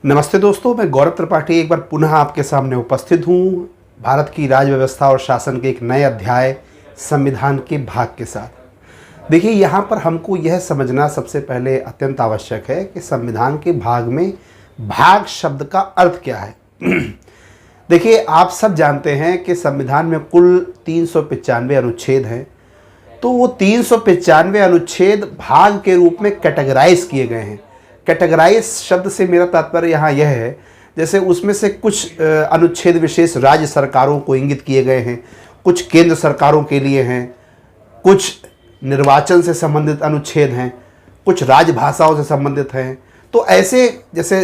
नमस्ते दोस्तों, मैं गौरव त्रिपाठी एक बार पुनः आपके सामने उपस्थित हूँ भारत की राज व्यवस्था और शासन के एक नए अध्याय संविधान के भाग के साथ। देखिए, यहाँ पर हमको यह समझना सबसे पहले अत्यंत आवश्यक है कि संविधान के भाग में भाग शब्द का अर्थ क्या है। देखिए, आप सब जानते हैं कि संविधान में कुल 395 अनुच्छेद हैं, तो वो 395 अनुच्छेद भाग के रूप में कैटेगराइज किए गए हैं। कैटेगराइज शब्द से मेरा तात्पर्य यहाँ यह है, जैसे उसमें से कुछ अनुच्छेद विशेष राज्य सरकारों को इंगित किए गए हैं, कुछ केंद्र सरकारों के लिए हैं, कुछ निर्वाचन से संबंधित अनुच्छेद हैं, कुछ राजभाषाओं से संबंधित हैं। तो ऐसे जैसे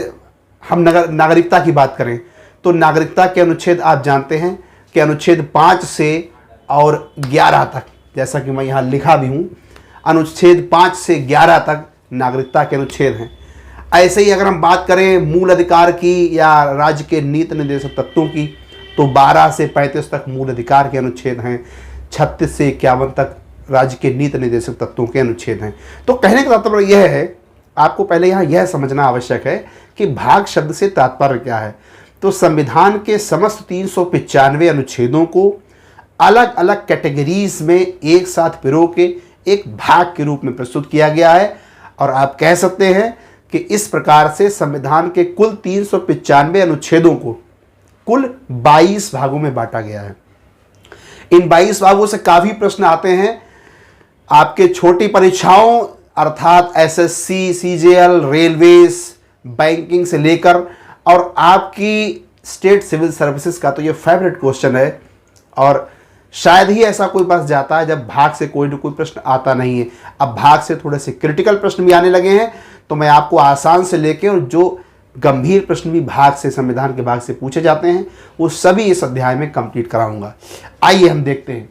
हम नागरिकता की बात करें तो नागरिकता के अनुच्छेद आप जानते हैं कि अनुच्छेद 5 से और 11 तक, जैसा कि मैं यहाँ लिखा भी हूँ, अनुच्छेद 5 से 11 तक नागरिकता के अनुच्छेद हैं। ऐसे ही अगर हम बात करें मूल अधिकार की या राज्य के नीति निर्देशक तत्वों की, तो 12 से 35 तक मूल अधिकार के अनुच्छेद हैं, 36 से 51 तक राज्य के नीति निर्देशक तत्वों के अनुच्छेद हैं। तो कहने का तात्पर्य यह है, आपको पहले यहाँ यह समझना आवश्यक है कि भाग शब्द से तात्पर्य क्या है। तो संविधान के समस्त 395 अनुच्छेदों को अलग अलग कैटेगरीज में एक साथ पिरो के एक भाग के रूप में प्रस्तुत किया गया है, और आप कह सकते हैं कि इस प्रकार से संविधान के कुल 395 अनुच्छेदों को कुल 22 भागों में बांटा गया है। इन 22 भागों से काफ़ी प्रश्न आते हैं आपके छोटी परीक्षाओं अर्थात एसएससी, सीजीएल, रेलवेज, बैंकिंग से लेकर और आपकी स्टेट सिविल सर्विसेज का तो ये फेवरेट क्वेश्चन है, और शायद ही ऐसा कोई बस जाता है जब भाग से कोई न कोई प्रश्न आता नहीं है। अब भाग से थोड़े से क्रिटिकल प्रश्न भी आने लगे हैं, तो मैं आपको आसान से लेके और जो गंभीर प्रश्न भी भाग से, संविधान के भाग से पूछे जाते हैं, वो सभी इस अध्याय में कंप्लीट कराऊंगा। आइए हम देखते हैं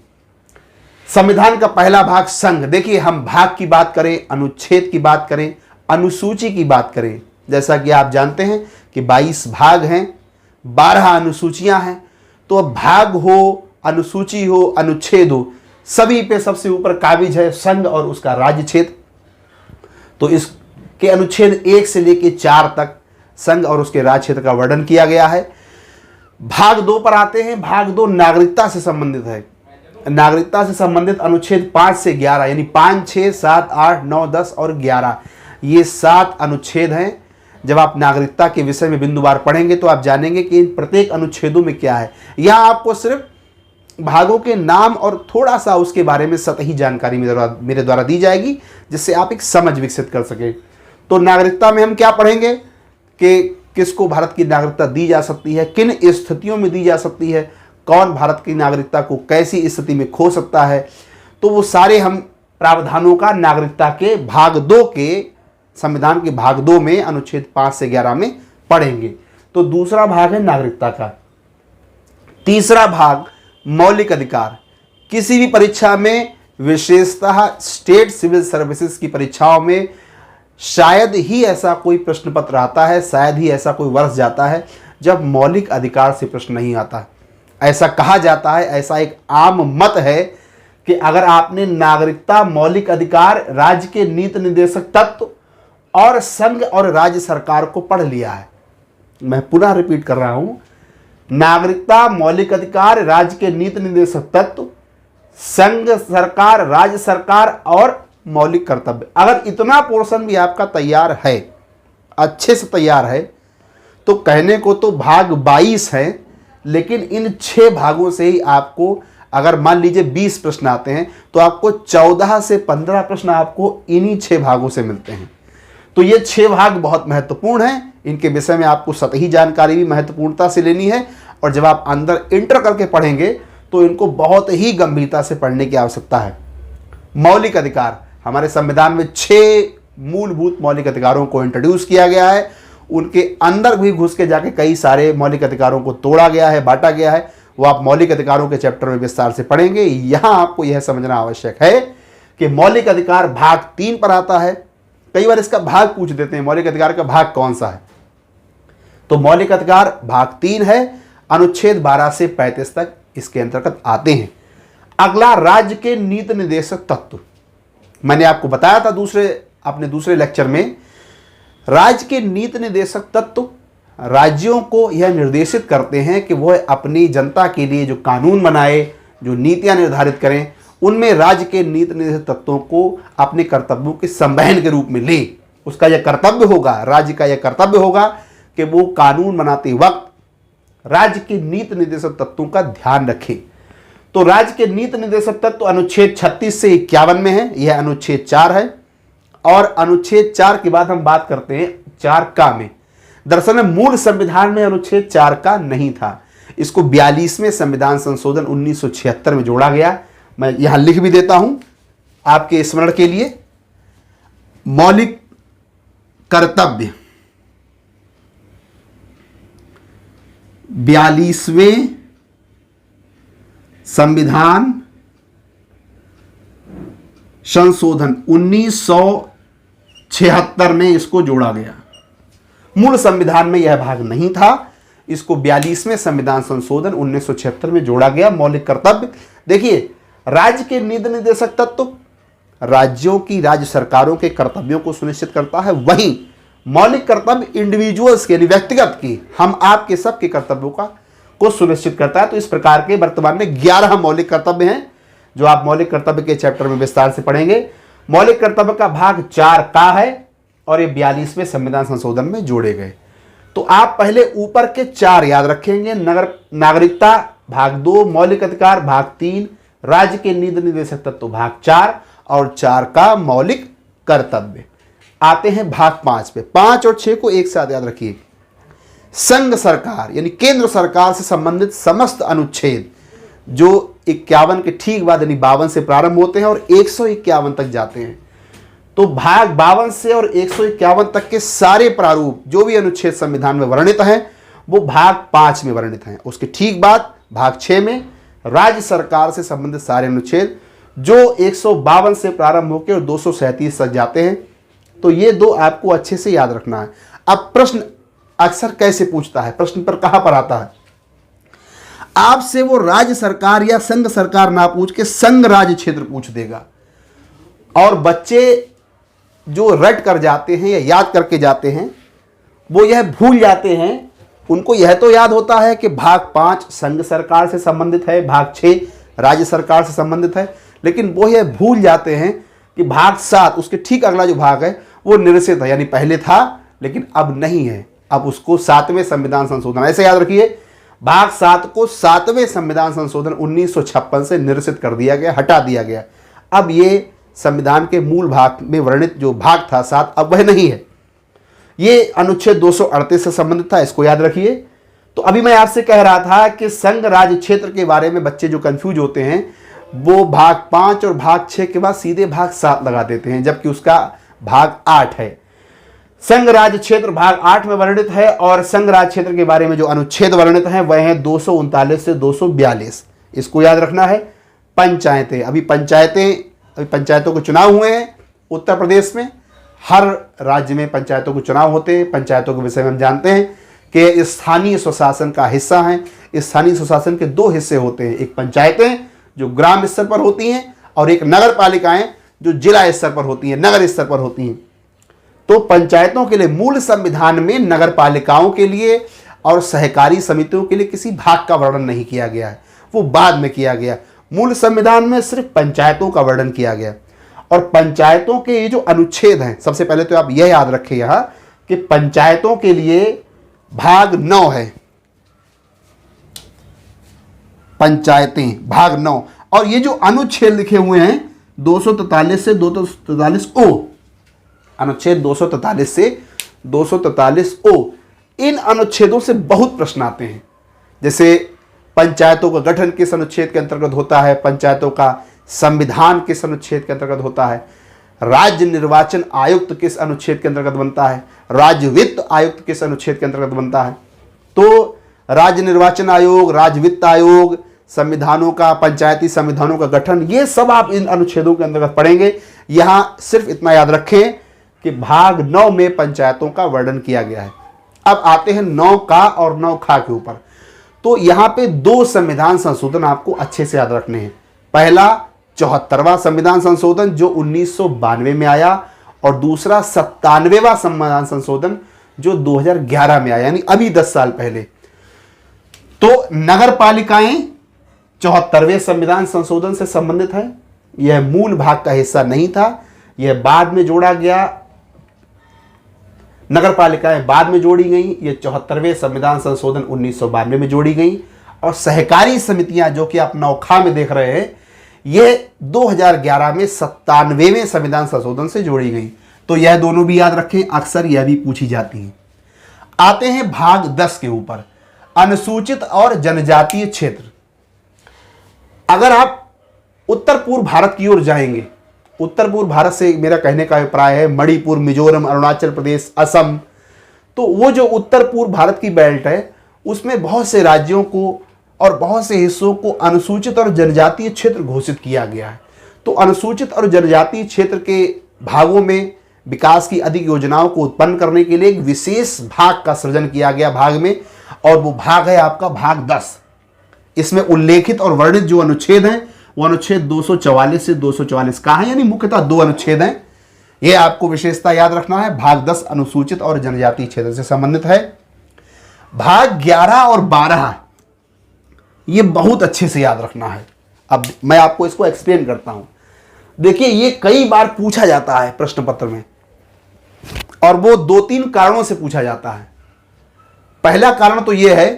संविधान का पहला भाग संघ। देखिए, हम भाग की बात करें, अनुच्छेद की बात करें, अनुसूची की बात करें, जैसा कि आप जानते हैं कि 22 भाग हैं, 12 अनुसूचियां हैं। तो अब भाग हो, अनुसूची हो, अनुच्छेद हो, सभी पे सबसे ऊपर काबिज है संघ और उसका राज्य क्षेत्र। तो इसके अनुच्छेद 1 से लेकर 4 तक संघ और उसके राज्य क्षेत्र का वर्णन किया गया है। भाग 2 पर आते हैं। भाग 2 नागरिकता से संबंधित है। नागरिकता से संबंधित अनुच्छेद 5 से 11 यानी 5, 6, 7, 8, 9, 10 और 11 ये 7 अनुच्छेद हैं। जब आप नागरिकता के विषय में बिंदुवार पढ़ेंगे तो आप जानेंगे कि इन प्रत्येक अनुच्छेदों में क्या है। यहाँ आपको सिर्फ भागों के नाम और थोड़ा सा उसके बारे में सतही जानकारी मेरे द्वारा दी जाएगी, जिससे आप एक समझ विकसित कर सकें। तो नागरिकता में हम क्या पढ़ेंगे कि किसको भारत की नागरिकता दी जा सकती है, किन स्थितियों में दी जा सकती है, कौन भारत की नागरिकता को कैसी स्थिति में खो सकता है। तो वो सारे हम प्रावधानों का नागरिकता के भाग 2 के, संविधान के भाग 2 में अनुच्छेद 5 से 11 में पढ़ेंगे। तो दूसरा भाग है नागरिकता का। तीसरा भाग मौलिक अधिकार। किसी भी परीक्षा में, विशेषतः स्टेट सिविल सर्विसेज की परीक्षाओं में शायद ही ऐसा कोई प्रश्न पत्र आता है, शायद ही ऐसा कोई वर्ष जाता है जब मौलिक अधिकार से प्रश्न नहीं आता। ऐसा कहा जाता है, ऐसा एक आम मत है कि अगर आपने नागरिकता, मौलिक अधिकार, राज्य के नीति निर्देशक तत्व और संघ और राज्य सरकार को पढ़ लिया है, मैं पुनः रिपीट कर रहा हूं, नागरिकता, मौलिक अधिकार, राज्य के नीति निर्देशक तत्व, संघ सरकार, राज्य सरकार और मौलिक कर्तव्य, अगर इतना पोर्शन भी आपका तैयार है, अच्छे से तैयार है, तो कहने को तो भाग 22 है, लेकिन इन 6 भागों से ही आपको, अगर मान लीजिए 20 प्रश्न आते हैं तो आपको 14 से 15 प्रश्न आपको इन्हीं 6 भागों से मिलते हैं। तो ये 6 भाग बहुत महत्वपूर्ण हैं। इनके विषय में आपको सतही जानकारी भी महत्वपूर्णता से लेनी है, और जब आप अंदर इंटर करके पढ़ेंगे तो इनको बहुत ही गंभीरता से पढ़ने की आवश्यकता है। मौलिक अधिकार, हमारे संविधान में 6 मूलभूत मौलिक अधिकारों को इंट्रोड्यूस किया गया है। उनके अंदर भी घुस के जाके कई सारे मौलिक अधिकारों को तोड़ा गया है, बांटा गया है। वो आप मौलिक अधिकारों के चैप्टर में विस्तार से पढ़ेंगे। यहां आपको यह समझना आवश्यक है कि मौलिक अधिकार भाग 3 पर आता है। कई बार इसका भाग पूछ देते हैं, मौलिक अधिकार का भाग कौन सा है। तो मौलिक अधिकार भाग 3 है, अनुच्छेद 12 से 35 तक इसके अंतर्गत आते हैं। अगला राज्य के नीति निर्देशक तत्व। मैंने आपको बताया था अपने दूसरे लेक्चर में, राज्य के नीति निर्देशक तत्व राज्यों को यह निर्देशित करते हैं कि वह अपनी जनता के लिए जो कानून बनाए, जो नीतियां निर्धारित करें, उनमें राज्य के नीति निर्देशित तत्वों को अपने कर्तव्यों के संवहन के रूप में ले। उसका यह कर्तव्य होगा, राज्य का यह कर्तव्य होगा कि वो कानून बनाते वक्त राज्य के नीति निर्देशक तत्वों का ध्यान रखे। तो राज्य के नीति निर्देशक तत्व अनुच्छेद 36 से 51 में है, यह अनुच्छेद 4 है। और अनुच्छेद 4 के बाद हम बात करते हैं 4 का में। दरअसल में मूल संविधान में अनुच्छेद 4 का नहीं था, इसको 42वें संविधान संशोधन 1976 में जोड़ा गया। मैं यहां लिख भी देता हूं आपके स्मरण के लिए। मौलिक कर्तव्य 42वें संविधान संशोधन 1976 में इसको जोड़ा गया। मूल संविधान में यह भाग नहीं था, इसको 42वें संविधान संशोधन 1976 में जोड़ा गया। मौलिक कर्तव्य देखिए, राज्य के नीति निर्देशक तत्व राज्यों की, राज्य सरकारों के कर्तव्यों को सुनिश्चित करता है, वहीं मौलिक कर्तव्य इंडिविजुअल्स के, व्यक्तिगत की, हम आपके सबके कर्तव्यों को सुनिश्चित करता है। तो इस प्रकार के वर्तमान में 11 मौलिक कर्तव्य हैं, जो आप मौलिक कर्तव्य के चैप्टर में विस्तार से पढ़ेंगे। मौलिक कर्तव्य का भाग 4 का है और ये 42वें संविधान संशोधन में जोड़े गए। तो आप पहले ऊपर के 4 याद रखेंगे। नागरिकता भाग 2, मौलिक अधिकार भाग 3, राज्य के नीति निर्देशक तत्व भाग 4 और 4 का मौलिक कर्तव्य। आते हैं भाग 5 पे। 5 और 6 को एक साथ याद रखिए। संघ सरकार यानी केंद्र सरकार से संबंधित समस्त अनुच्छेद जो 51 के ठीक बाद यानी 52 से प्रारंभ होते हैं और 151 तक जाते हैं। तो भाग 52 से और 151 तक के सारे प्रारूप जो भी अनुच्छेद संविधान में वर्णित हैं वो भाग 5 में वर्णित हैं। उसके ठीक बाद भाग 6 में राज्य सरकार से संबंधित सारे अनुच्छेद जो 152 से प्रारंभ होकर और 237 तक जाते हैं। तो ये 2 आपको अच्छे से याद रखना है। अब प्रश्न अक्सर कैसे पूछता है, प्रश्न पर कहां पर आता है, आपसे वो राज्य सरकार या संघ सरकार ना पूछ के संघ राज्य क्षेत्र पूछ देगा। और बच्चे जो रट कर जाते हैं या याद करके जाते हैं वो यह भूल जाते हैं। उनको यह तो याद होता है कि भाग 5 संघ सरकार से संबंधित है, भाग 6 राज्य सरकार से संबंधित है, लेकिन वो यह भूल जाते हैं कि भाग 7 उसके ठीक अगला जो भाग है वो निरसित है, यानी पहले था लेकिन अब नहीं है, अब उसको 7वें संविधान संशोधन, ऐसे याद रखिए, भाग 7 को 7वें संविधान संशोधन 1956 से निरसित कर दिया गया, हटा दिया गया। अब ये संविधान के मूल भाग में वर्णित जो भाग था 7 अब वह नहीं है। ये अनुच्छेद 238 से संबंधित था, इसको याद रखिए। तो अभी मैं आपसे कह रहा था कि संघ राज्य क्षेत्र के बारे में बच्चे जो कंफ्यूज होते हैं वो भाग 5 और भाग 6 के बाद सीधे भाग 7 लगा देते हैं, जबकि उसका भाग 8 है। संघ राज्य क्षेत्र भाग 8 में वर्णित है और संघ राज्य क्षेत्र के बारे में जो अनुच्छेद वर्णित हैं वह हैं 239 से 242। इसको याद रखना है। पंचायतें, अभी पंचायतों के चुनाव हुए हैं उत्तर प्रदेश में। हर राज्य में पंचायतों के चुनाव होते हैं। पंचायतों के विषय में हम जानते हैं कि स्थानीय स्वशासन का हिस्सा हैं। स्थानीय स्वशासन के 2 हिस्से होते हैं, एक पंचायतें जो ग्राम स्तर पर होती हैं और एक नगर पालिकाएं जो जिला स्तर पर होती हैं, नगर स्तर पर होती हैं। तो पंचायतों के लिए मूल संविधान में नगर पालिकाओं के लिए और सहकारी समितियों के लिए किसी भाग का वर्णन नहीं किया गया है, वो बाद में किया गया। मूल संविधान में सिर्फ पंचायतों का वर्णन किया गया। और पंचायतों के ये जो अनुच्छेद हैं, सबसे पहले तो आप यह याद रखें यहां कि पंचायतों के लिए भाग 9 है, पंचायतें भाग 9। और ये जो अनुच्छेद लिखे हुए हैं 243 से 243 ओ, अनुच्छेद 243 से 243 ओ, इन अनुच्छेदों से बहुत प्रश्न आते हैं। जैसे पंचायतों का गठन किस अनुच्छेद के अंतर्गत होता है, पंचायतों का संविधान किस अनुच्छेद के अंतर्गत होता है, राज्य निर्वाचन आयुक्त किस अनुच्छेद के अंतर्गत बनता है, राज्य वित्त आयुक्त किस अनुच्छेद के अंतर्गत बनता है। तो राज्य निर्वाचन आयोग, राज्य वित्त आयोग, संविधानों का, पंचायती संविधानों का गठन, ये सब आप इन अनुच्छेदों के अंतर्गत पढ़ेंगे। यहां सिर्फ इतना याद रखें कि भाग 9 में पंचायतों का वर्णन किया गया है। अब आते हैं 9 का और 9 खा के ऊपर। तो यहां पे 2 संविधान संशोधन आपको अच्छे से याद रखने हैं। पहला 74वां संविधान संशोधन जो 1992 में आया और दूसरा 97वां संविधान संशोधन जो 2011 में आया, यानी अभी 10 साल पहले। तो नगर पालिकाएं 74वें संविधान संशोधन से संबंधित है। यह मूल भाग का हिस्सा नहीं था, यह बाद में जोड़ा गया। नगर पालिकाएं बाद में जोड़ी गई, यह 74वें संविधान संशोधन 1992 में जोड़ी गई। और सहकारी समितियां जो कि आप नौखा में देख रहे हैं, यह 2011 में 97वें संविधान संशोधन से जोड़ी गई। तो यह दोनों भी याद रखें, अक्सर यह भी पूछी जाती हैं। आते हैं भाग 10 के ऊपर, अनुसूचित और जनजातीय क्षेत्र। अगर आप उत्तर पूर्व भारत की ओर जाएंगे, उत्तर पूर्व भारत से मेरा कहने का अभिप्राय है मणिपुर, मिजोरम, अरुणाचल प्रदेश, असम, तो वो जो उत्तर पूर्व भारत की बेल्ट है उसमें बहुत से राज्यों को और बहुत से हिस्सों को अनुसूचित और जनजातीय क्षेत्र घोषित किया गया है। तो अनुसूचित और जनजातीय क्षेत्र के भागों में विकास की अधिक योजनाओं को उत्पन्न करने के लिए एक विशेष भाग का सृजन किया गया भाग में, और वो भाग है आपका भाग 10। इसमें उल्लेखित और वर्णित जो अनुच्छेद हैं वो अनुच्छेद 244 से 244 का है, यानी मुख्यतः 2 अनुच्छेद हैं। ये आपको विशेषता याद रखना है। भाग 10 अनुसूचित और जनजातीय क्षेत्र से संबंधित है। भाग 11 और 12 ये बहुत अच्छे से याद रखना है। अब मैं आपको इसको एक्सप्लेन करता हूं। देखिए, ये कई बार पूछा जाता है प्रश्न पत्र में, और वो 2-3 कारणों से पूछा जाता है। पहला कारण तो यह है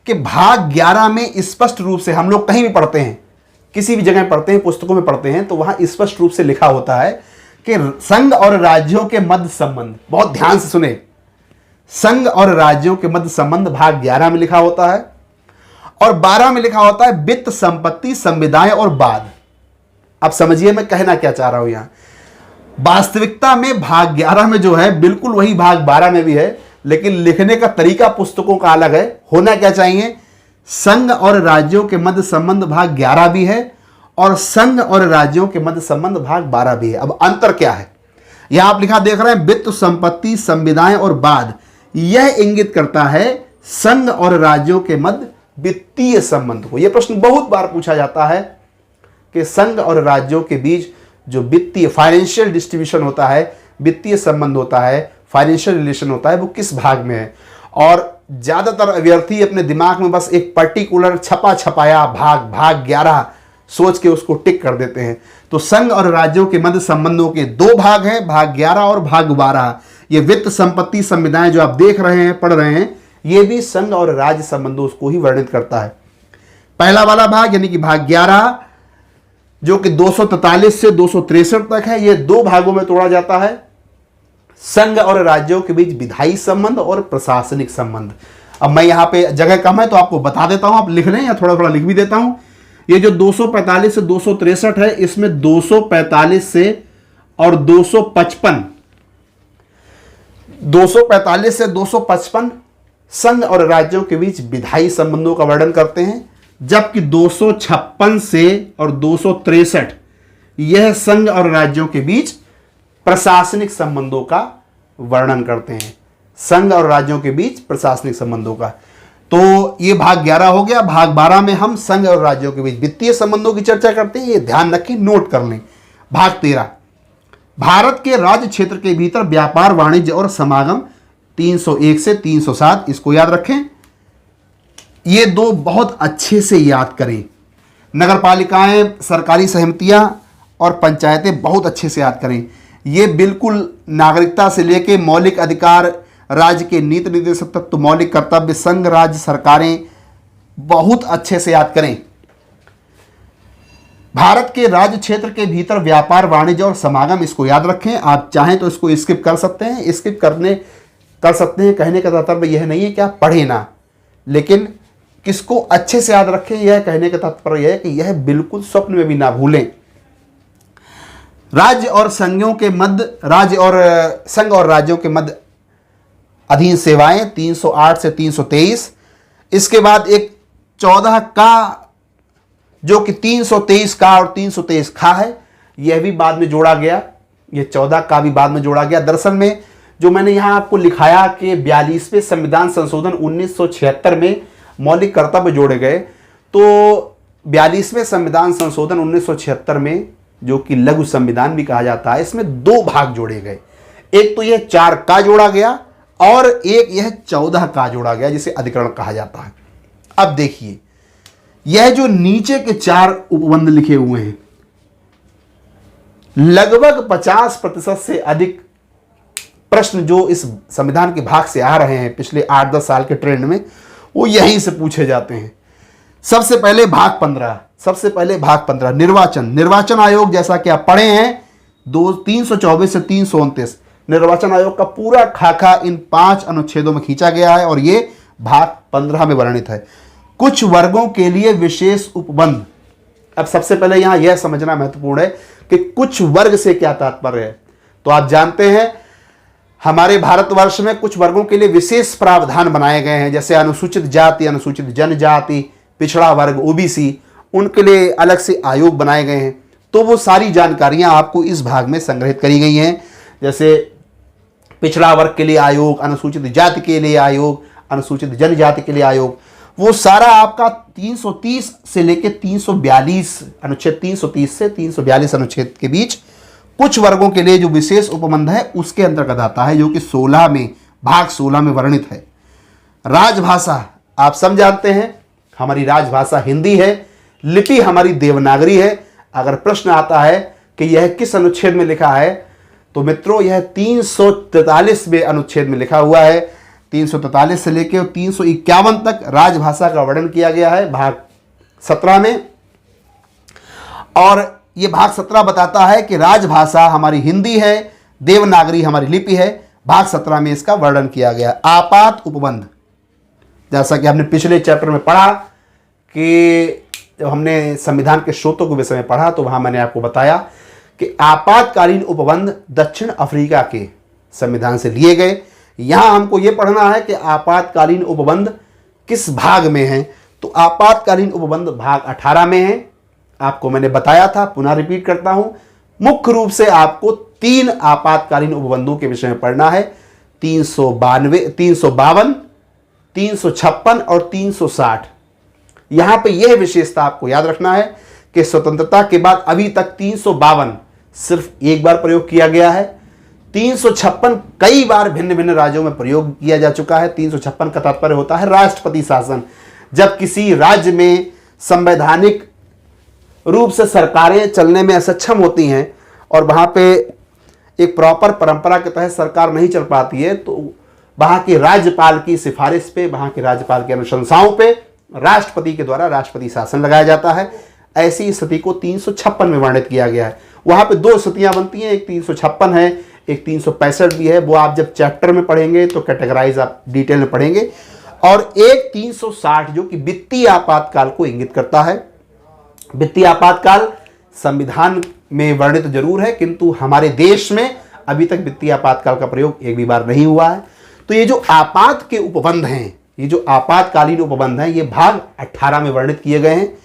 कि भाग 11 में स्पष्ट रूप से, हम लोग कहीं भी पढ़ते हैं, किसी भी जगह पढ़ते हैं, पुस्तकों में पढ़ते हैं, तो वहां स्पष्ट रूप से लिखा होता है कि संघ और राज्यों के मध्य संबंध। बहुत ध्यान से सुने, संघ और राज्यों के मध्य संबंध भाग 11 में लिखा होता है, और 12 में लिखा होता है वित्त, संपत्ति, संविदाएं और बाद। अब समझिए मैं कहना क्या चाह रहा हूं यहां। वास्तविकता में भाग 11 में जो है बिल्कुल वही भाग 12 में भी है, लेकिन लिखने का तरीका पुस्तकों का अलग है। होना क्या चाहिए, संघ और राज्यों के मध्य संबंध भाग 11 भी है और संघ और राज्यों के मध्य संबंध भाग 12 भी है। अब अंतर क्या है, यहां आप लिखा देख रहे हैं वित्त, संपत्ति, संविदाएं और बाद। यह इंगित करता है संघ और राज्यों के मध्य वित्तीय संबंध को। यह प्रश्न बहुत बार पूछा जाता है कि संघ और राज्यों के बीच जो वित्तीय फाइनेंशियल डिस्ट्रीब्यूशन होता है, वित्तीय संबंध होता है, फाइनेंशियल रिलेशन होता है, वो किस भाग में है। और ज्यादातर अभ्यर्थी अपने दिमाग में बस एक पर्टिकुलर छपा छपाया भाग 11 सोच के उसको टिक कर देते हैं। तो संघ और राज्यों के मध्य संबंधों के 2 भाग हैं, भाग 11 और भाग 12। ये वित्त, संपत्ति, संविदाएं जो आप देख रहे हैं, पढ़ रहे हैं, ये भी संघ और राज्य संबंधों को ही वर्णित करता है। पहला वाला भाग यानी कि भाग 11 जो कि 243 से 263 तक है, ये 2 भागों में तोड़ा जाता है। संघ और राज्यों के बीच विधायी संबंध और प्रशासनिक संबंध। अब मैं यहां पे जगह कम है तो आपको बता देता हूं, आप लिख लें या थोड़ा थोड़ा लिख भी देता हूं। ये जो 245 से 263 है, इसमें 245 से और 255 से 255 संघ और राज्यों के बीच विधायी संबंधों का वर्णन करते हैं, जबकि 256 से और 263 यह संघ और राज्यों के बीच प्रशासनिक संबंधों का वर्णन करते हैं। संघ और राज्यों के बीच प्रशासनिक संबंधों का। तो ये भाग 11 हो गया। भाग 12 में हम संघ और राज्यों के बीच वित्तीय संबंधों की चर्चा करते हैं, ये ध्यान रखें, नोट कर लें। भाग 13 भारत के राज्य क्षेत्र के भीतर व्यापार, वाणिज्य और समागम 301 से 307, इसको याद रखें। ये 2 बहुत अच्छे से याद करें। नगर पालिकाएं, सरकारी समितियां और पंचायतें बहुत अच्छे से याद करें। ये बिल्कुल नागरिकता से लेके मौलिक अधिकार, राज्य के नीति निर्देशक तक तो मौलिक कर्तव्य, संघ राज्य सरकारें बहुत अच्छे से याद करें। भारत के राज्य क्षेत्र के भीतर व्यापार, वाणिज्य और समागम, इसको याद रखें। आप चाहें तो इसको स्किप कर सकते हैं, स्किप कर सकते हैं। कहने का तात्पर्य यह नहीं है कि आप पढ़े ना, लेकिन किसको अच्छे से याद रखें, यह कहने का तात्पर्य यह है कि यह बिल्कुल स्वप्न में भी ना भूलें। राज्य और संघों के मध्य, संघ और राज्यों के मध्य अधीन सेवाएं 308 से 323। इसके बाद एक 14 का जो कि 323 का और 323 खा है, यह भी बाद में जोड़ा गया। यह 14 का भी बाद में जोड़ा गया। दरअसल में जो मैंने यहां आपको लिखाया कि 42वें संविधान संशोधन 1976 में मौलिक कर्तव्य जोड़े गए, तो 42वें संविधान संशोधन 1976 में, जो कि लघु संविधान भी कहा जाता है, इसमें 2 भाग जोड़े गए। एक तो यह 4 का जोड़ा गया और एक यह 14 का जोड़ा गया जिसे अधिकरण कहा जाता है। अब देखिए, यह जो नीचे के 4 उपबंध लिखे हुए हैं, लगभग 50% से अधिक प्रश्न जो इस संविधान के भाग से आ रहे हैं पिछले 8-10 साल के ट्रेंड में, वो यहीं से पूछे जाते हैं। सबसे पहले भाग 15 निर्वाचन आयोग, जैसा कि आप पढ़े हैं 324 से 329 निर्वाचन आयोग का पूरा खाका इन 5 अनुच्छेदों में खींचा गया है और ये भाग 15 में वर्णित है। कुछ वर्गों के लिए विशेष उपबंध। अब सबसे पहले यहां यह समझना महत्वपूर्ण है कि कुछ वर्ग से क्या तात्पर्य है। तो आप जानते हैं हमारे भारतवर्ष में कुछ वर्गों के लिए विशेष प्रावधान बनाए गए हैं, जैसे अनुसूचित जाति, अनुसूचित जनजाति, पिछड़ा वर्ग, ओबीसी, उनके लिए अलग से आयोग बनाए गए हैं। तो वो सारी जानकारियां आपको इस भाग में संग्रहित करी गई हैं, जैसे पिछड़ा वर्ग के लिए आयोग, अनुसूचित जाति के लिए आयोग, अनुसूचित जनजाति के लिए आयोग। वो सारा आपका 330 से लेकर 342 अनुच्छेद 330 से 342 अनुच्छेद के बीच कुछ वर्गों के लिए जो विशेष उपबंध है उसके अंतर्गत आता है, जो कि 16 में भाग 16 में वर्णित है। राजभाषा आप सब जानते हैं, हमारी राजभाषा हिंदी है, लिपि हमारी देवनागरी है। अगर प्रश्न आता है कि यह किस अनुच्छेद में लिखा है, तो मित्रों यह 343वें अनुच्छेद में लिखा हुआ है। 343 से लेकर 351 तक राजभाषा का वर्णन किया गया है भाग 17 में। और यह भाग 17 बताता है कि राजभाषा हमारी हिंदी है, देवनागरी हमारी लिपि है। भाग 17 में इसका वर्णन किया गया। आपात उपबंध, जैसा कि हमने पिछले चैप्टर में पढ़ा कि जब हमने संविधान के स्रोतों के विषय में पढ़ा तो वहां मैंने आपको बताया कि आपातकालीन उपबंध दक्षिण अफ्रीका के संविधान से लिए गए। यहां हमको यह पढ़ना है कि आपातकालीन उपबंध किस भाग में है। तो आपातकालीन उपबंध भाग 18 में है। आपको मैंने बताया था, पुनः रिपीट करता हूं, मुख्य रूप से आपको 3 आपातकालीन उपबंधों के विषय में पढ़ना है, 352, 356 और 360। यहां पे यह विशेषता आपको याद रखना है कि स्वतंत्रता के बाद अभी तक 352 सिर्फ एक बार प्रयोग किया गया है। 356 कई बार भिन्न भिन्न राज्यों में प्रयोग किया जा चुका है। 356 का तात्पर्य होता है राष्ट्रपति शासन। जब किसी राज्य में संवैधानिक रूप से सरकारें चलने में असक्षम होती हैं और वहां पे एक प्रॉपर परंपरा के तहत सरकार नहीं चल पाती है, तो वहां के राज्यपाल की सिफारिश पे, वहां के राज्यपाल की अनुशंसाओं पे राष्ट्रपति के द्वारा राष्ट्रपति शासन लगाया जाता है। ऐसी स्थिति को 356 में वर्णित किया गया है। वहां पे 2 स्थितियां बनती हैं, एक 356 है, एक 365 भी है। वो आप जब चैप्टर में पढ़ेंगे तो कैटेगराइज आप डिटेल में पढ़ेंगे। और एक 360 जो कि वित्तीय आपातकाल को इंगित करता है। वित्तीय आपातकाल संविधान में वर्णित जरूर है, किंतु हमारे देश में अभी तक वित्तीय आपातकाल का प्रयोग एक भी बार नहीं हुआ है। तो ये जो आपात के उपबंध हैं, ये जो आपातकालीन उपबंध हैं, ये भाग 18 में वर्णित किए गए हैं।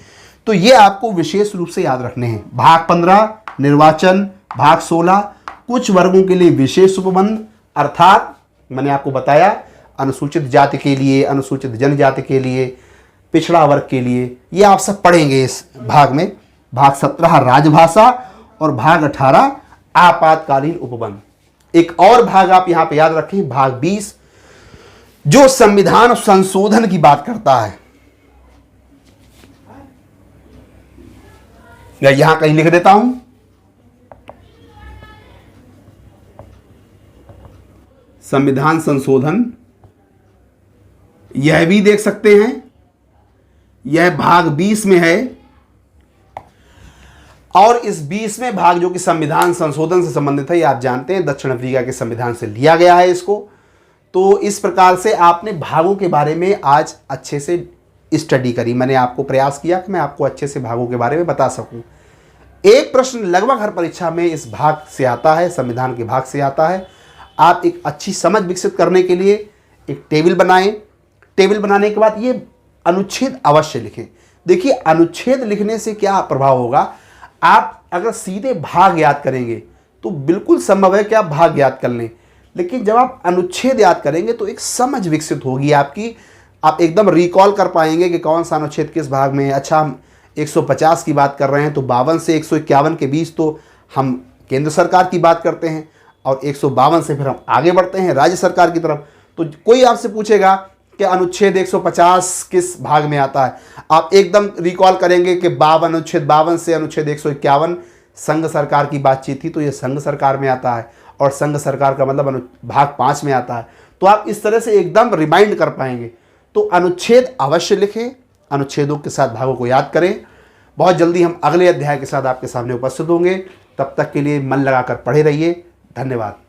तो ये आपको विशेष रूप से याद रखने हैं। भाग 15 निर्वाचन, भाग 16 कुछ वर्गों के लिए विशेष उपबंध, अर्थात मैंने आपको बताया अनुसूचित जाति के लिए, अनुसूचित जनजाति के लिए, पिछड़ा वर्ग के लिए, ये आप सब पढ़ेंगे इस भाग में। भाग 17 राजभाषा और भाग 18 आपातकालीन उपबंध। एक और भाग आप यहां पे याद रखें, भाग 20 जो संविधान संशोधन की बात करता है। या यहां कहीं लिख देता हूं, संविधान संशोधन, यह भी देख सकते हैं, यह भाग 20 में है। और इस 20वें भाग जो कि संविधान संशोधन से संबंधित है, ये आप जानते हैं दक्षिण अफ्रीका के संविधान से लिया गया है इसको। तो इस प्रकार से आपने भागों के बारे में आज अच्छे से स्टडी करी। मैंने आपको प्रयास किया कि मैं आपको अच्छे से भागों के बारे में बता सकूं। एक प्रश्न लगभग हर परीक्षा में इस भाग से आता है, संविधान के भाग से आता है। आप एक अच्छी समझ विकसित करने के लिए एक टेबल बनाएं। टेबल बनाने के बाद ये अनुच्छेद अवश्य लिखें। देखिए अनुच्छेद लिखने से क्या प्रभाव होगा, आप अगर सीधे भाग याद करेंगे तो बिल्कुल संभव है कि आप भाग याद कर लें, लेकिन जब आप अनुच्छेद याद करेंगे तो एक समझ विकसित होगी आपकी। आप एकदम रिकॉल कर पाएंगे कि कौन सा अनुच्छेद किस भाग में है। अच्छा, हम 150 की बात कर रहे हैं तो 52 से 151 के बीच तो हम केंद्र सरकार की बात करते हैं, और 152 से फिर हम आगे बढ़ते हैं राज्य सरकार की तरफ। तो कोई आपसे पूछेगा कि अनुच्छेद 150 किस भाग में आता है, आप एकदम रिकॉल करेंगे कि 52 अनुच्छेद 52 से अनुच्छेद 151 संघ सरकार की बातचीत थी, तो ये संघ सरकार में आता है, और संघ सरकार का मतलब भाग 5 में आता है। तो आप इस तरह से एकदम रिमाइंड कर पाएंगे। तो अनुच्छेद अवश्य लिखें, अनुच्छेदों के साथ भागों को याद करें। बहुत जल्दी हम अगले अध्याय के साथ आपके सामने उपस्थित होंगे। तब तक के लिए मन लगाकर पढ़े रहिए। धन्यवाद।